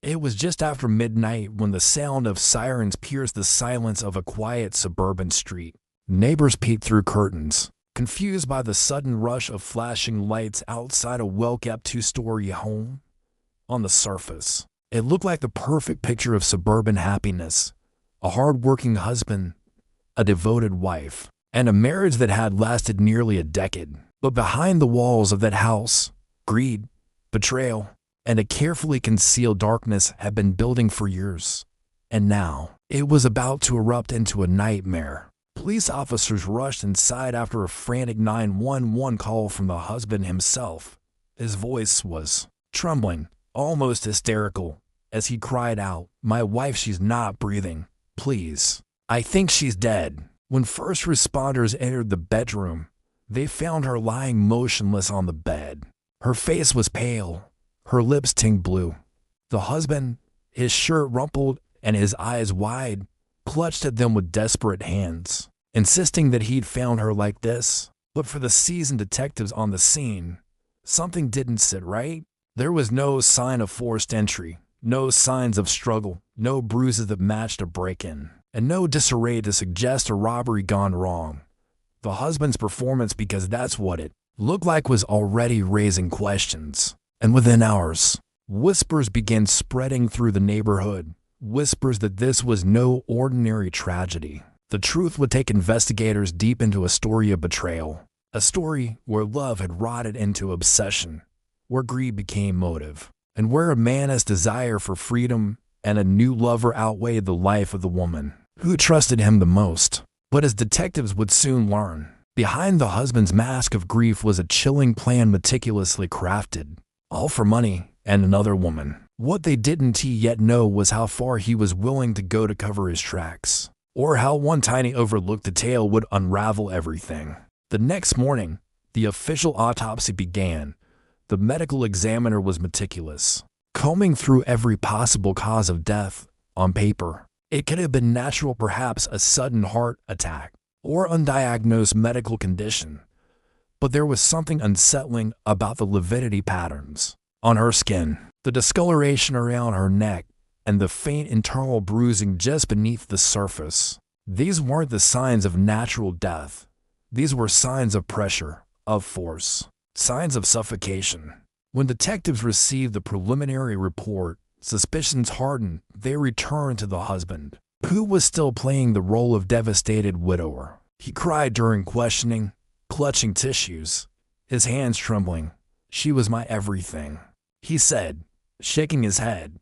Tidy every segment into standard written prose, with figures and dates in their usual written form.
It was just after midnight when the sound of sirens pierced the silence of a quiet suburban street. Neighbors peeked through curtains, confused by the sudden rush of flashing lights outside a well-kept two-story home. On the surface, it looked like the perfect picture of suburban happiness: a hard-working husband, a devoted wife, and a marriage that had lasted nearly a decade. But behind the walls of that house, greed, betrayal, and a carefully concealed darkness had been building for years. And now, it was about to erupt into a nightmare. Police officers rushed inside after a frantic 911 call from the husband himself. His voice was trembling, almost hysterical, as he cried out, "My wife, she's not breathing. Please. I think she's dead." When first responders entered the bedroom, they found her lying motionless on the bed. Her face was pale, her lips tinged blue. The husband, his shirt rumpled and his eyes wide, clutched at them with desperate hands, insisting that he'd found her like this. But for the seasoned detectives on the scene, something didn't sit right. There was no sign of forced entry, no signs of struggle, no bruises that matched a break-in, and no disarray to suggest a robbery gone wrong. The husband's performance, because that's what it looked like, was already raising questions. And within hours, whispers began spreading through the neighborhood, whispers that this was no ordinary tragedy. The truth would take investigators deep into a story of betrayal, a story where love had rotted into obsession, where greed became motive, and where a man's desire for freedom and a new lover outweighed the life of the woman who trusted him the most. But as detectives would soon learn, behind the husband's mask of grief was a chilling plan meticulously crafted, all for money and another woman. What they didn't yet know was how far he was willing to go to cover his tracks, or how one tiny overlooked detail would unravel everything. The next morning, the official autopsy began. The medical examiner was meticulous, combing through every possible cause of death. On paper, it could have been natural, perhaps a sudden heart attack, or undiagnosed medical condition. But there was something unsettling about the lividity patterns on her skin, the discoloration around her neck, and the faint internal bruising just beneath the surface. These weren't the signs of natural death. These were signs of pressure, of force, signs of suffocation. When detectives received the preliminary report, suspicions hardened. They returned to the husband, who was still playing the role of devastated widower. He cried during questioning, clutching tissues, his hands trembling. "She was my everything," he said, shaking his head.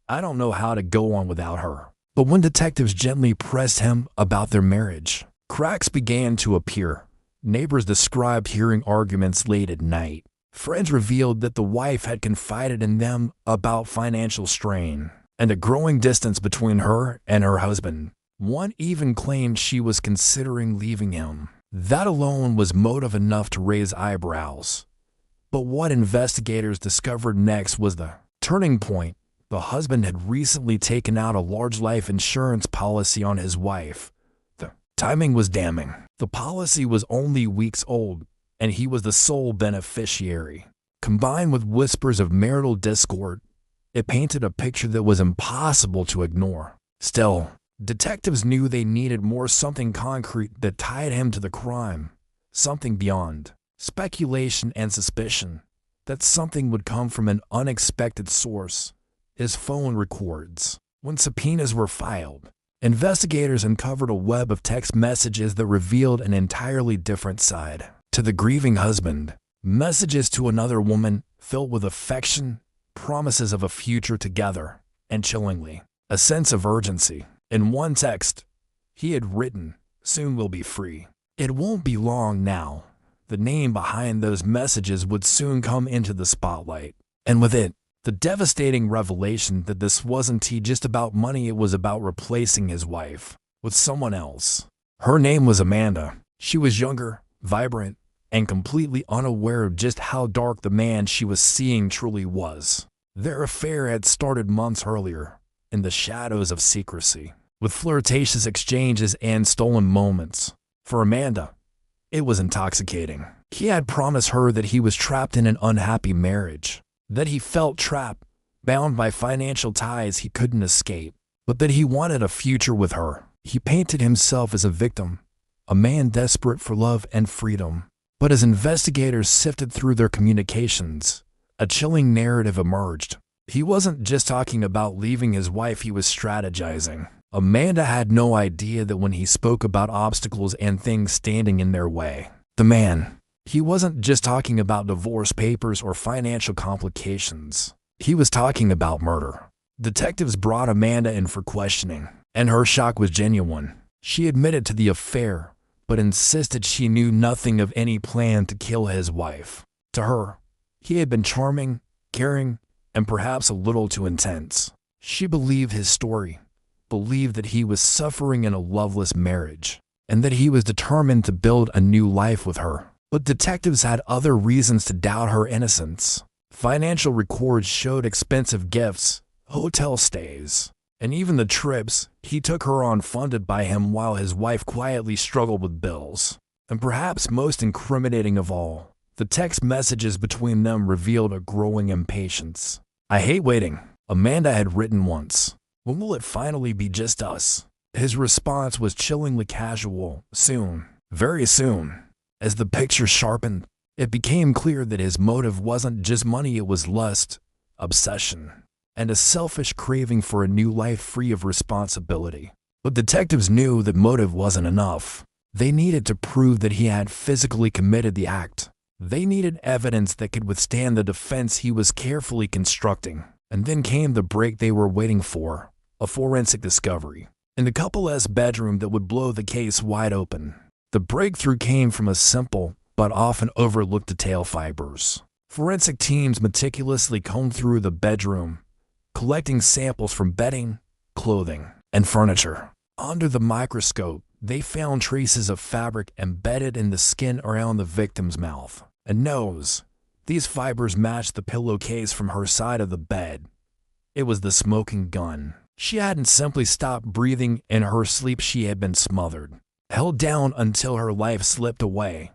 "I don't know how to go on without her." But when detectives gently pressed him about their marriage, cracks began to appear. Neighbors described hearing arguments late at night. Friends revealed that the wife had confided in them about financial strain and a growing distance between her and her husband. One even claimed she was considering leaving him. That alone was motive enough to raise eyebrows. But what investigators discovered next was the turning point. The husband had recently taken out a large life insurance policy on his wife. The timing was damning. The policy was only weeks old, and he was the sole beneficiary. Combined with whispers of marital discord, it painted a picture that was impossible to ignore. Still, detectives knew they needed more, something concrete that tied him to the crime, something beyond speculation and suspicion. That something would come from an unexpected source: his phone records. When subpoenas were filed, investigators uncovered a web of text messages that revealed an entirely different side to the grieving husband. Messages to another woman filled with affection, promises of a future together, and chillingly, a sense of urgency. In one text, he had written, "Soon we'll be free." It won't be long now. The name behind those messages would soon come into the spotlight, and with it, the devastating revelation that this wasn't just about money. It was about replacing his wife with someone else. Her name was Amanda. She was younger, vibrant, and completely unaware of just how dark the man she was seeing truly was. Their affair had started months earlier, in the shadows of secrecy, with flirtatious exchanges and stolen moments. For Amanda, it was intoxicating. He had promised her that he was trapped in an unhappy marriage, that he felt trapped, bound by financial ties he couldn't escape, but that he wanted a future with her. He painted himself as a victim, a man desperate for love and freedom. But as investigators sifted through their communications, a chilling narrative emerged. He wasn't just talking about leaving his wife, he was strategizing. Amanda had no idea that when he spoke about obstacles and things standing in their way, he wasn't just talking about divorce papers or financial complications. He was talking about murder. Detectives brought Amanda in for questioning, and her shock was genuine. She admitted to the affair, but insisted she knew nothing of any plan to kill his wife. To her, he had been charming, caring, and perhaps a little too intense. She believed his story, believed that he was suffering in a loveless marriage, and that he was determined to build a new life with her. But detectives had other reasons to doubt her innocence. Financial records showed expensive gifts, hotel stays, and even the trips he took her on funded by him while his wife quietly struggled with bills. And perhaps most incriminating of all, the text messages between them revealed a growing impatience. "I hate waiting," Amanda had written once. "When will it finally be just us?" His response was chillingly casual. "Soon. Very soon." As the picture sharpened, it became clear that his motive wasn't just money, it was lust, obsession, and a selfish craving for a new life free of responsibility. But detectives knew that motive wasn't enough. They needed to prove that he had physically committed the act. They needed evidence that could withstand the defense he was carefully constructing. And then came the break they were waiting for, a forensic discovery in the couple's bedroom that would blow the case wide open. The breakthrough came from a simple but often overlooked detail: fibers. Forensic teams meticulously combed through the bedroom, collecting samples from bedding, clothing, and furniture. Under the microscope, they found traces of fabric embedded in the skin around the victim's mouth and nose. These fibers matched the pillowcase from her side of the bed. It was the smoking gun. She hadn't simply stopped breathing in her sleep, she had been smothered, held down until her life slipped away.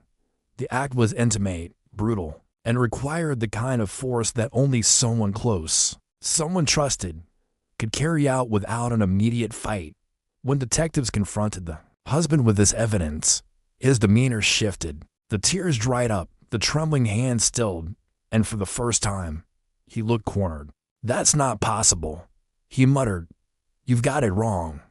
The act was intimate, brutal, and required the kind of force that only someone close, someone trusted, could carry out without an immediate fight. When detectives confronted the husband with this evidence, his demeanor shifted. The tears dried up, the trembling hands stilled, and for the first time, he looked cornered. "That's not possible," he muttered. "You've got it wrong."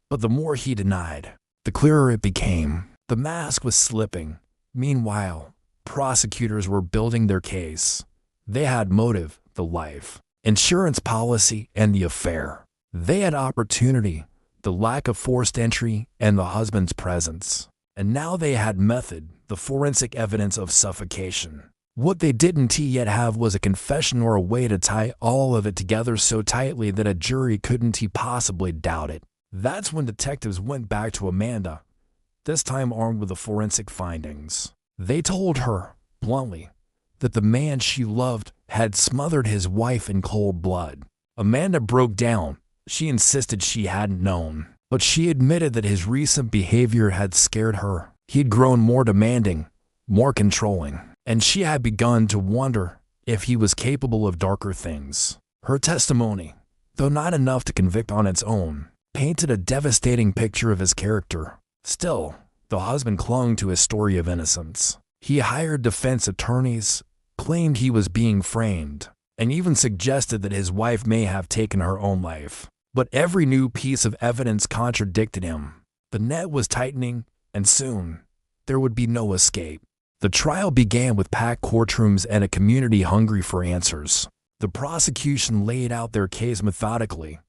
But the more he denied, the clearer it became. The mask was slipping. Meanwhile, prosecutors were building their case. They had motive, the life, insurance policy, and the affair. They had opportunity, the lack of forced entry, and the husband's presence. And now they had method, the forensic evidence of suffocation. What they didn't yet have was a confession or a way to tie all of it together so tightly that a jury couldn't possibly doubt it. That's when detectives went back to Amanda, this time armed with the forensic findings. They told her, bluntly, that the man she loved had smothered his wife in cold blood. Amanda broke down. She insisted she hadn't known, but she admitted that his recent behavior had scared her. He'd grown more demanding, more controlling, and she had begun to wonder if he was capable of darker things. Her testimony, though not enough to convict on its own, painted a devastating picture of his character. Still, the husband clung to his story of innocence. He hired defense attorneys, claimed he was being framed, and even suggested that his wife may have taken her own life. But every new piece of evidence contradicted him. The net was tightening, and soon, there would be no escape. The trial began with packed courtrooms and a community hungry for answers. The prosecution laid out their case methodically: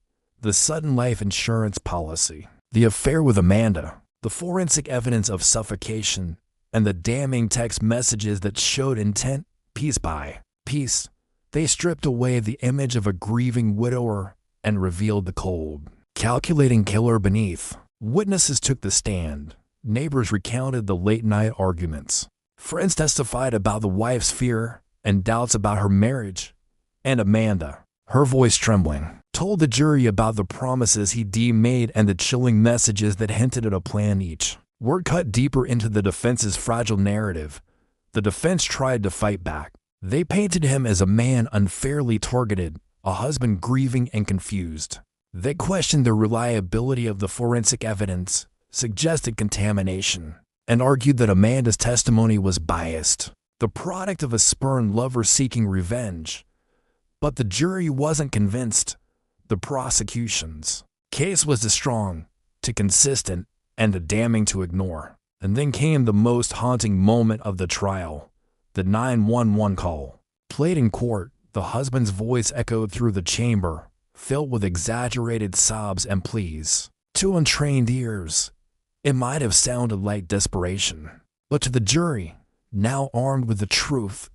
the sudden life insurance policy, the affair with Amanda, the forensic evidence of suffocation, and the damning text messages that showed intent. Piece by piece, they stripped away the image of a grieving widower and revealed the cold, calculating killer beneath. Witnesses took the stand. Neighbors recounted the late-night arguments. Friends testified about the wife's fear and doubts about her marriage. And Amanda, her voice trembling, told the jury about the promises he deemed made and the chilling messages that hinted at a plan. Each word cut deeper into the defense's fragile narrative. The defense tried to fight back. They painted him as a man unfairly targeted, a husband grieving and confused. They questioned the reliability of the forensic evidence, suggested contamination, and argued that Amanda's testimony was biased, the product of a spurned lover seeking revenge. But the jury wasn't convinced. The prosecution's case was too strong, too consistent, and too damning to ignore. And then came the most haunting moment of the trial, the 911 call. Played in court, the husband's voice echoed through the chamber, filled with exaggerated sobs and pleas. To untrained ears, it might have sounded like desperation. But to the jury, now armed with the truth,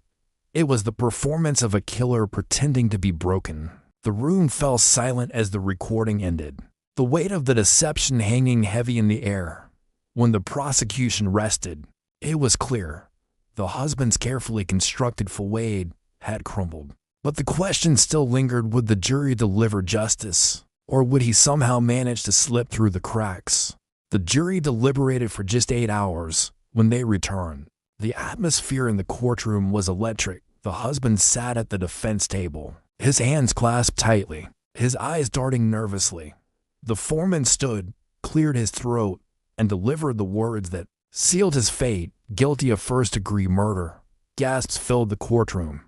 it was the performance of a killer pretending to be broken. The room fell silent as the recording ended, the weight of the deception hanging heavy in the air. When the prosecution rested, it was clear the husband's carefully constructed facade had crumbled. But the question still lingered: would the jury deliver justice, or would he somehow manage to slip through the cracks? The jury deliberated for just 8 hours. When they returned, the atmosphere in the courtroom was electric. The husband sat at the defense table, his hands clasped tightly, his eyes darting nervously. The foreman stood, cleared his throat, and delivered the words that sealed his fate: guilty of first-degree murder. Gasps filled the courtroom.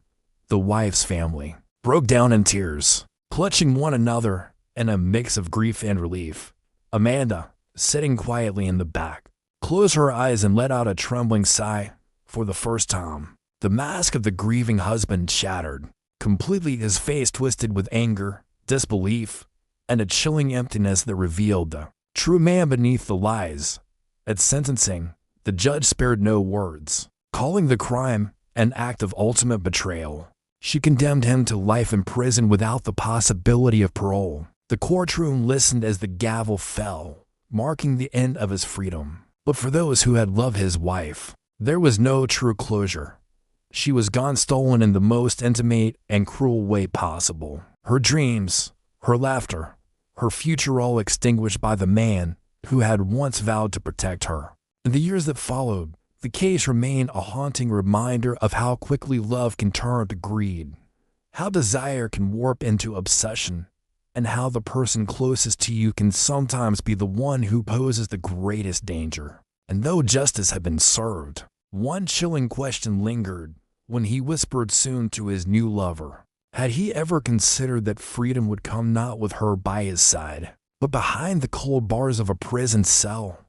The wife's family broke down in tears, clutching one another in a mix of grief and relief. Amanda, sitting quietly in the back, closed her eyes and let out a trembling sigh. For the first time, the mask of the grieving husband shattered completely, his face twisted with anger, disbelief, and a chilling emptiness that revealed the true man beneath the lies. At sentencing, the judge spared no words, calling the crime an act of ultimate betrayal. She condemned him to life in prison without the possibility of parole. The courtroom listened as the gavel fell, marking the end of his freedom. But for those who had loved his wife, there was no true closure. She was gone, stolen in the most intimate and cruel way possible. Her dreams, her laughter, her future, all extinguished by the man who had once vowed to protect her. In the years that followed, the case remained a haunting reminder of how quickly love can turn to greed, how desire can warp into obsession, and how the person closest to you can sometimes be the one who poses the greatest danger. And though justice had been served, one chilling question lingered when he whispered soon to his new lover. Had he ever considered that freedom would come not with her by his side, but behind the cold bars of a prison cell?